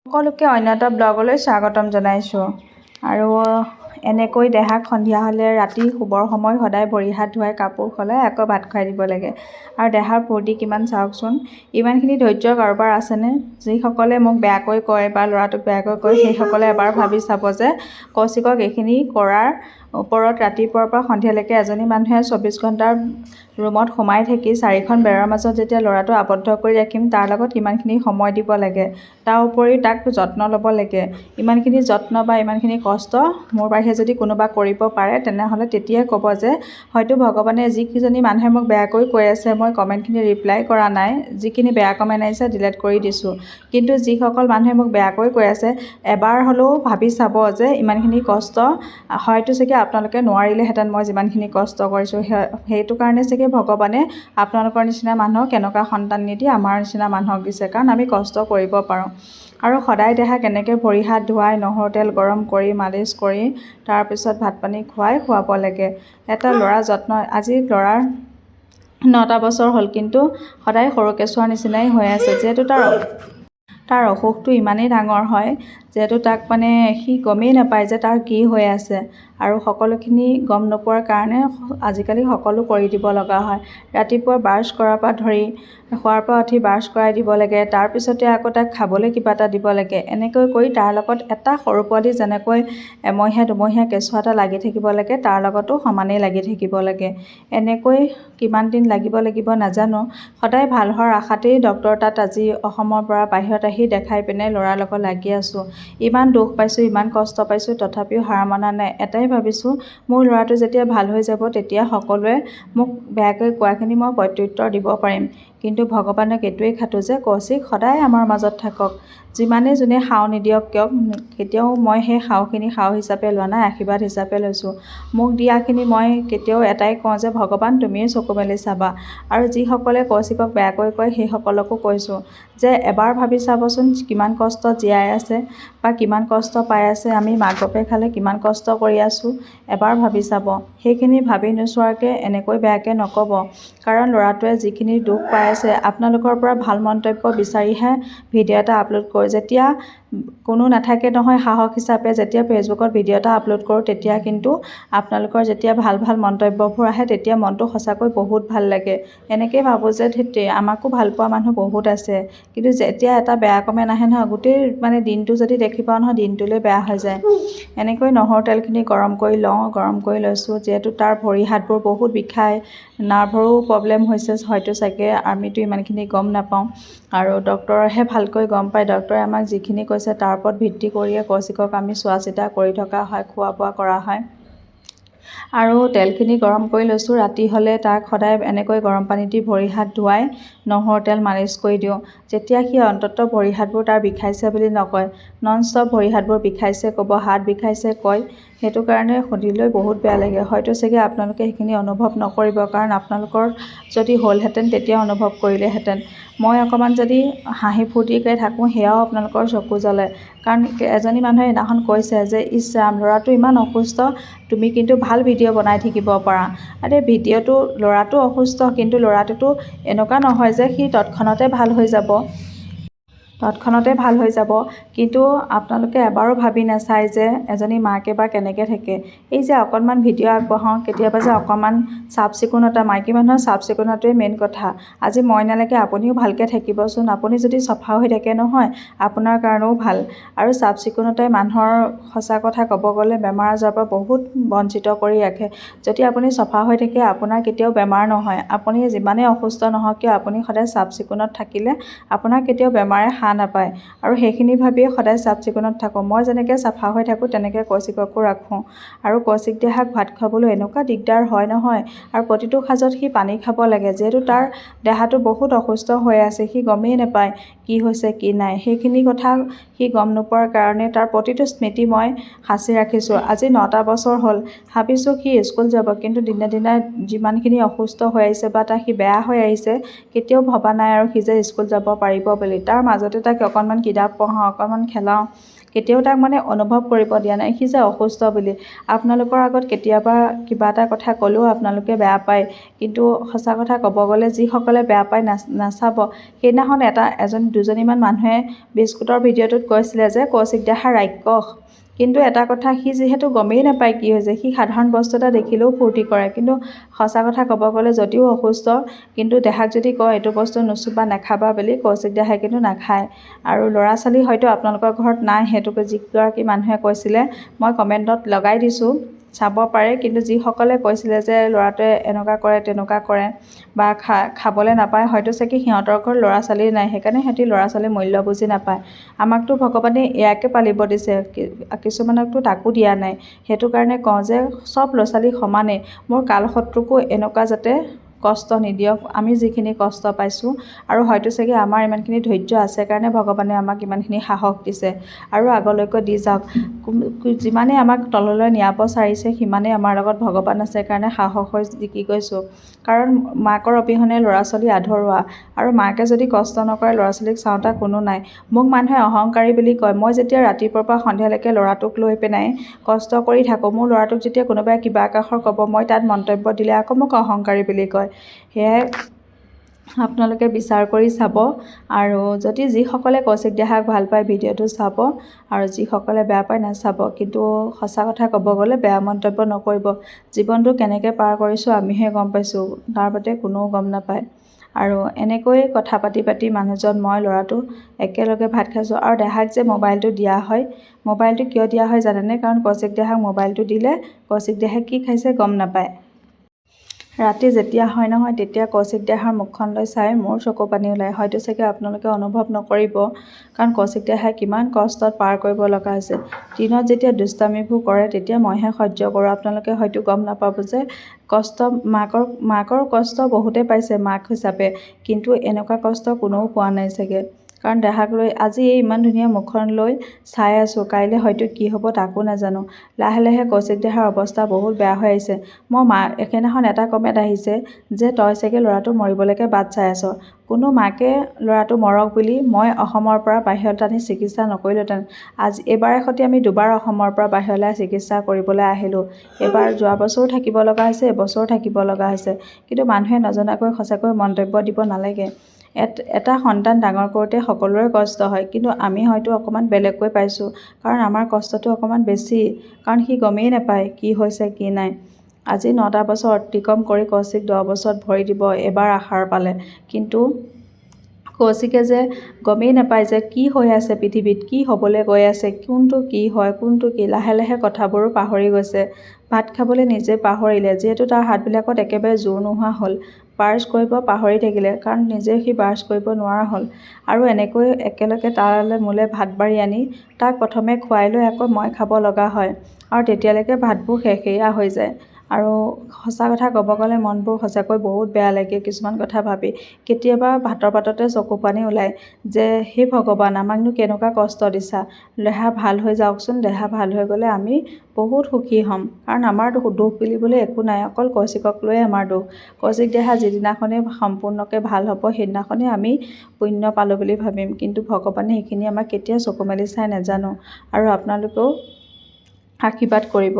সকলোকে অন্য এটা ব্লগলৈ স্বাগতম জনাইছোঁ। আৰু এনেকৈ দেহাক সন্ধিয়া হ'লে ৰাতি শুবৰ সময় সদায় ভৰি হাত ধুৱাই কাপোৰ সলাই আকৌ ভাত খুৱাই দিব লাগে। আৰু দেহাৰ ফূৰ্তি কিমান চাওকচোন। ইমানখিনি ধৈৰ্য কাৰোবাৰ আছেনে? যিসকলে মোক বেয়াকৈ কয় বা ল'ৰাটোক বেয়াকৈ কয় সেইসকলে এবাৰ ভাবি চাব যে কৌশিকক এইখিনি কৰাৰ ওপৰত ৰাতিপুৱাৰ পৰা সন্ধিয়ালৈকে এজনী মানুহে 24 ঘণ্টাৰ ৰুমত সোমাই থাকি 4খন বেৰৰ মাজত যেতিয়া ল'ৰাটো আবদ্ধ কৰি ৰাখিম তাৰ লগত কিমানখিনি সময় দিব লাগে, তাৰ উপৰি তাক যত্ন ল'ব লাগে। ইমানখিনি যত্ন বা ইমানখিনি কষ্ট মোৰ বাহিৰে যদি কোনোবা কৰিব পাৰে তেনেহ'লে তেতিয়াই ক'ব যে হয়তো ভগৱানে যিকেইজনী মানুহে মোক বেয়াকৈ কৈ আছে মই কমেণ্টখিনি ৰিপ্লাই কৰা নাই, যিখিনি বেয়া কমেণ্ট আহিছে ডিলিট কৰি দিছোঁ। কিন্তু যিসকল মানুহে মোক বেয়াকৈ কৈ আছে এবাৰ হ'লেও ভাবি চাব যে ইমানখিনি কষ্ট হয়তো চাগে আপোনালোকে নোৱাৰিলেহেঁতেন মই যিমানখিনি কষ্ট কৰিছোঁ। সেইটো কাৰণে চাগে ভগৱানে আপোনালোকৰ নিচিনা মানুহক এনেকুৱা সন্তান নিদি আমাৰ নিচিনা মানুহক দিছে, কাৰণ আমি কষ্ট কৰিব পাৰোঁ। আৰু সদায় দেহাক এনেকৈ ভৰি হাত ধুৱাই নহৰু তেল গৰম কৰি মালিচ কৰি তাৰপিছত ভাত পানী খুৱাব লাগে। এটা ল'ৰা যত্ন আজি ল'ৰাৰ 9টা বছৰ হ'ল, কিন্তু সদায় সৰু কেঁচুৱাৰ নিচিনাই হৈ আছে। যিহেতু তাৰ অসুখটো ইমানেই ডাঙৰ হয় যিহেতু তাক মানে সি গমেই নাপায় যে তাৰ কি হৈ আছে। আৰু সকলোখিনি গম নোপোৱাৰ কাৰণে আজিকালি সকলো কৰি দিব লগা হয়। ৰাতিপুৱা ব্ৰাছ কৰাৰ পৰা ধৰি খোৱাৰ পৰা উঠি ব্ৰাছ কৰাই দিব লাগে, তাৰপিছতে আকৌ তাক খাবলৈ কিবা এটা দিব লাগে। এনেকৈ কৰি তাৰ লগত এটা সৰু পোৱালি যেনেকৈ এমহীয়া দুমহীয়া কেঁচুৱা এটা লাগি থাকিব লাগে তাৰ লগতো সমানেই লাগি থাকিব লাগে। এনেকৈ কিমান দিন লাগিব নাজানো। সদায় ভাল হোৱাৰ আশাতেই ডক্তৰ তাত আজি অসমৰ পৰা বাহিৰত আহি দেখাই পিনে ল'ৰাৰ লগত লাগি আছোঁ। ইমান দুখ পাইছোঁ, ইমান কষ্ট পাইছোঁ, তথাপিও হাৰ মনা নাই। এটাই ভাবিছোঁ মোৰ ল'ৰাটো যেতিয়া ভাল হৈ যাব তেতিয়া সকলোৱে মোক বেয়াকৈ কোৱাখিনি মই প্ৰত্যুত্তৰ দিব পাৰিম। কিন্তু ভগৱানক এইটোৱেই খাটোঁ যে কৌশিক সদায় আমাৰ মাজত থাকক। যিমানেই যোনে সাও নিদিয়ক কিয়, কেতিয়াও মই সেই সাওখিনি সাও হিচাপে লোৱা নাই, আশীৰ্বাদ হিচাপে লৈছোঁ। মোক দিয়াখিনি মই কেতিয়াও এটাই কওঁ যে ভগৱান তুমিয়ে চকু মেলি চাবা। আৰু যিসকলে কৌশিকক বেয়াকৈ কয় সেইসকলকো কৈছোঁ যে এবাৰ ভাবি চাবচোন কিমান কষ্ট জীয়াই আছে বা কিমান কষ্ট পাই আছে, আমি মাক বাপেক খালে কিমান কষ্ট কৰি আছোঁ এবাৰ ভাবি চাব। সেইখিনি ভাবি নোচোৱাকৈ এনেকৈ বেয়াকৈ নক'ব, কাৰণ ল'ৰাটোৱে যিখিনি দুখ পাই আছে আপোনালোকৰ পৰা ভাল মন্তব্য বিচাৰিহে ভিডিঅ' এটা আপলোড কৰোঁ। যেতিয়া কোনো নাথাকে নহয় সাহস হিচাপে যেতিয়া ফেচবুকত ভিডিঅ' এটা আপলোড কৰোঁ তেতিয়া কিন্তু আপোনালোকৰ যেতিয়া ভাল মন্তব্যবোৰ আহে তেতিয়া মনটো সঁচাকৈ বহুত ভাল লাগে। এনেকৈ ভাবোঁ যে আমাকো ভাল পোৱা মানুহ বহুত আছে, কিন্তু যেতিয়া এটা বেয়া কমেণ্ট আহে নহয় গোটেই মানে দিনটো যদি দেখি পাওঁ নহয় দিনটোলৈ বেয়া হৈ যায়। এনেকৈ নহৰু তেলখিনি গৰম কৰি লওঁ, গৰম কৰি লৈছোঁ। যিহেতু তাৰ ভৰি হাতবোৰ বহুত বিষায়, নাৰ্ভৰো প্ৰব্লেম হৈছে হয়তো চাগে, আমিতো ইমানখিনি গম নাপাওঁ আৰু ডক্তৰেহে ভালকৈ গম পায়। ডক্তৰে আমাক যিখিনি কৈছে তাৰ ওপৰত ভিত্তি কৰিয়ে কৌশিকক আমি চোৱা চিতা কৰি থকা হয়, খোৱা বোৱা কৰা হয়। আৰু তেলখিনি গৰম কৰি লৈছোঁ। ৰাতি হ'লে তাক সদায় এনেকৈ গৰম পানী দি ভৰি হাত ধুৱাই নহৰু তেল মালিচ কৰি দিওঁ। যেতিয়া সি অন্ততঃ ভৰি হাতবোৰ তাৰ বিষাইছে বুলি নকয়, নন ষ্টপ ভৰি হাতবোৰ বিষাইছে ক'ব, হাত বিষাইছে কয়। সেইটো কাৰণে সুধিলৈ বহুত বেয়া লাগে। হয়তো চাগে আপোনালোকে সেইখিনি অনুভৱ নকৰিব, কাৰণ আপোনালোকৰ যদি হ'লহেঁতেন তেতিয়া অনুভৱ কৰিলেহেঁতেন। মই অকণমান যদি হাঁহি ফূৰ্তিকৈ থাকোঁ সেয়াও আপোনালোকৰ চকু জ্বলে, কাৰণ এজনী মানুহে সেইদিনাখন কৈছে যে ইছ ৰাম ল'ৰাটো ইমান অসুস্থ, তুমি কিন্তু ভাল ভিডিঅ' বনাই থাকিব পাৰা। আৰে ভিডিঅ'টো ল'ৰাটো অসুস্থ, কিন্তু ল'ৰাটোতো এনেকুৱা নহয় যে সি তৎক্ষণতে ভাল হৈ যাব। কিন্তু আপোনালোকে এবাৰো ভাবি নাচায় যে এজনী মাকে বা কেনেকৈ থাকে। এই যে অকণমান ভিডিঅ' আগবঢ়াওঁ, কেতিয়াবা যে অকণমান চাফ চিকুণতা, মাইকী মানুহৰ চাফ চিকুণতাটোৱে মেইন কথা। আজি মই নালাগে আপুনিও ভালকৈ থাকিবচোন। আপুনি যদি চফা হৈ থাকে নহয় আপোনাৰ কাৰণেও ভাল। আৰু চাফ চিকুণতাই মানুহৰ সঁচা কথা ক'ব গ'লে বেমাৰ আজাৰৰ পৰা বহুত বঞ্চিত কৰি ৰাখে। যদি আপুনি চফা হৈ থাকে আপোনাৰ কেতিয়াও বেমাৰ নহয়। আপুনি যিমানেই অসুস্থ নহওক কিয় আপুনি সদায় চাফ চিকুণত থাকিলে আপোনাৰ কেতিয়াও বেমাৰে হাত নাপায়। আৰু সেইখিনি ভাবিয়ে সদায় চাফ চিকুণত থাকোঁ। মই যেনেকৈ চাফা হৈ থাকোঁ তেনেকৈ কৌশিককো ৰাখোঁ। আৰু কৌশিক দেহাক ভাত খুৱাবলৈ এনেকুৱা দিগদাৰ হয় নহয়, আৰু প্ৰতিটো সাজত সি পানী খাব লাগে। যিহেতু তাৰ দেহাটো বহুত অসুস্থ হৈ আছে, সি গমেই নাপায় কি হৈছে কি নাই। সেইখিনি কথা সি গম নোপোৱাৰ কাৰণে তাৰ প্ৰতিটো স্মৃতি মই সাঁচি ৰাখিছোঁ। আজি 9টা বছৰ হ'ল, ভাবিছোঁ সি স্কুল যাব, কিন্তু দিনে দিনে যিমানখিনি অসুস্থ হৈ আহিছে বা সি বেয়া হৈ আহিছে কেতিয়াও ভবা নাই আৰু সি যে স্কুল যাব পাৰিব বুলি। তাৰ মাজতে তাক অকণমান কিতাপ পঢ়াওঁ, অকণমান খেলাওঁ, কেতিয়াও তাক মানে অনুভৱ কৰিব দিয়া নাই সি যে অসুস্থ বুলি। আপোনালোকৰ আগত কেতিয়াবা কিবা এটা কথা ক'লেও আপোনালোকে বেয়া পায়, কিন্তু সঁচা কথা ক'ব গ'লে যিসকলে বেয়া পায় নাচাব। সেইদিনাখন দুজনীমান মানুহে বিস্কুটৰ ভিডিঅ'টোত কৈছিলে যে কৌশিক দাহাৰ ৰাক্ষস, কিন্তু এটা কথা সি যিহেতু গমেই নাপায় কি হৈছে, সি সাধাৰণ বস্তু এটা দেখিলেও ফূৰ্তি কৰে। কিন্তু সঁচা কথা ক'ব গ'লে যদিও অসুস্থ, কিন্তু দেহাক যদি কয় এইটো বস্তু নুচুবা নাখাবা বুলি, কৌশিক দাহে কিন্তু নাখায়। আৰু ল'ৰা ছোৱালী হয়তো আপোনালোকৰ ঘৰত নাই, সেইটোকে যিগৰাকী মানুহে কৈছিলে মই কমেণ্টত লগাই দিছোঁ, চাব পাৰে। কিন্তু যিসকলে কৈছিলে যে ল'ৰাটোৱে এনেকুৱা কৰে তেনেকুৱা কৰে বা খাবলৈ নাপায়, হয়তো চাগে সিহঁতৰ ঘৰত ল'ৰা ছোৱালী নাই, সেইকাৰণে সিহঁতি ল'ৰা ছোৱালীৰ মূল্য বুজি নাপায়। আমাকতো ভগৱানে এয়াকে পালিব দিছে, কিছুমানকতো তাকো দিয়া নাই। সেইটো কাৰণে কওঁ যে চব ল'ৰা ছোৱালী সমানেই। মোৰ কালশত্ৰুকো এনেকুৱা যাতে কষ্ট নিদিয়ক, আমি যিখিনি কষ্ট পাইছোঁ, আৰু হয়তো চাগে আমাৰ ইমানখিনি ধৈৰ্য আছে কাৰণে ভগৱানে আমাক ইমানখিনি সাহস দিছে, আৰু আগলৈকে দি যাওক। যিমানে আমাক তললৈ নিয়াব বিচাৰিছে সিমানেই আমাৰ লগত ভগৱান আছে কাৰণে সাহস হৈ জিকি গৈছোঁ। কাৰণ মাকৰ অবিহনে ল'ৰা ছোৱালী আধৰুৱা, আৰু মাকে যদি কষ্ট নকৰে ল'ৰা ছোৱালীক চাওঁতা কোনো নাই। মোক মানুহে অহংকাৰী বুলি কয়। মই যেতিয়া ৰাতিপুৱাৰ পৰা সন্ধিয়ালৈকে ল'ৰাটোক লৈ পিনাই কষ্ট কৰি থাকোঁ, মোৰ ল'ৰাটোক যেতিয়া কোনোবাই কিবা একাষৰ ক'ব, মই তাত মন্তব্য দিলে আকৌ মোক অহংকাৰী বুলি কয়। সেয়াই আপোনালোকে বিচাৰ কৰি চাব, আৰু যদি যিসকলে কৌশিক দাহাক ভাল পায় ভিডিঅ'টো চাব, আৰু যিসকলে বেয়া পায় নাচাব। কিন্তু সঁচা কথা ক'ব গ'লে বেয়া মন্তব্য নকৰিব। জীৱনটো কেনেকৈ পাৰ কৰিছোঁ আমিহে গম পাইছোঁ, তাৰ বাদে কোনেও গম নাপায়। আৰু এনেকৈ কথা পাতি পাতি মানুহজন মই ল'ৰাটো একেলগে ভাত খাইছোঁ। আৰু দেহাক যে মোবাইলটো দিয়া হয়, মোবাইলটো কিয় দিয়া হয় জানেনে? কাৰণ কৌশিক দাহাক মোবাইলটো দিলে কৌশিক দাহে কি খাইছে গম নাপায়। ৰাতি যেতিয়া হয় নহয় তেতিয়া কৌশিক দাহাৰ মুখখনলৈ চাই মোৰ চকু পানী ওলায়। হয়তো চাগে আপোনালোকে অনুভৱ নকৰিব, কাৰণ কৌশিক দাহাই কিমান কষ্টত পাৰ কৰিব লগা হৈছে। দিনত যেতিয়া দুষ্টামিবোৰ কৰে তেতিয়া মইহে সহ্য কৰোঁ। আপোনালোকে হয়তো গম নাপাব যে কষ্ট মাকৰ কষ্ট বহুতে পাইছে মাক হিচাপে, কিন্তু এনেকুৱা কষ্ট কোনেও পোৱা নাই চাগে। কাৰণ দেহাক লৈ আজি এই ইমান ধুনীয়া মুখখন লৈ চাই আছোঁ, কাইলৈ হয়তো কি হ'ব তাকো নাজানো। লাহে লাহে কৌশিক দাহাৰ অৱস্থা বহুত বেয়া হৈ আহিছে। একেদিনাখন এটা কমেণ্ট আহিছে যে তই চাগে ল'ৰাটো মৰিবলৈকে বাট চাই আছ। কোনো মাকে ল'ৰাটো মৰক বুলি মই অসমৰ পৰা বাহিৰত আনি চিকিৎসা নকৰিলোহেঁতেন। এইবাৰে সৈতে আমি দুবাৰ অসমৰ পৰা বাহিৰলৈ চিকিৎসা কৰিবলৈ আহিলোঁ। এইবাৰ যোৱা বছৰো থাকিব লগা হৈছে, এবছৰো থাকিব লগা হৈছে। কিন্তু মানুহে নজনাকৈ সঁচাকৈ মন্তব্য দিব নালাগে। এটা সন্তান ডাঙৰ কৰোঁতে সকলোৰে কষ্ট হয়, কিন্তু আমি হয়তো অকণমান বেলেগকৈ পাইছোঁ, কাৰণ আমাৰ কষ্টটো অকণমান বেছি। কাৰণ সি গমেই নাপায় কি হৈছে কি নাই। আজি 9টা বছৰ অতিক্ৰম কৰি কৌশিক 10 বছৰত ভৰি দিব, এবাৰ আশাৰ পালে। কিন্তু কৌশিকে যে গমেই নাপায় যে কি হৈ আছে পৃথিৱীত, কি হ'বলৈ গৈ আছে, কোনটো কি হয় কোনটো কি। লাহে লাহে কথাবোৰো পাহৰি গৈছে। ভাত খাবলৈ নিজে পাহৰিলে, যিহেতু তাৰ হাতবিলাকত একেবাৰে জোৰ নোহোৱা হ'ল। ব্ৰাছ কৰিব পাহৰি থাকিলে, কাৰণ নিজে সি ব্ৰাছ কৰিব নোৱাৰা হ'ল। আৰু এনেকৈ একেলগে তালৈ মোলৈ ভাত বাঢ়ি আনি তাক প্ৰথমে খুৱাই লৈ আকৌ মই খাব লগা হয়, আৰু তেতিয়ালৈকে ভাতবোৰ শেষেয়া হৈ যায়। আৰু সঁচা কথা ক'ব গ'লে মনবোৰ সঁচাকৈ বহুত বেয়া লাগে কিছুমান কথা ভাবি। কেতিয়াবা ভাতৰ পাততে চকু পানী ওলায় যে হে ভগৱান, আমাকনো কেনেকুৱা কষ্ট দিছা। দেহা ভাল হৈ যাওকচোন, দেহা ভাল হৈ গ'লে আমি বহুত সুখী হ'ম। কাৰণ আমাৰ দুখ বুলিবলৈ একো নাই, অকল কৌশিকক লৈয়ে আমাৰ দুখ। কৌশিক দাহা যিদিনাখনেই সম্পূৰ্ণকৈ ভাল হ'ব সেইদিনাখনেই আমি পুণ্য পালোঁ বুলি ভাবিম। কিন্তু ভগৱানে সেইখিনি আমাক কেতিয়া চকু মেলি চাই নাজানো। আৰু আপোনালোকেও আশীৰ্বাদ কৰিব।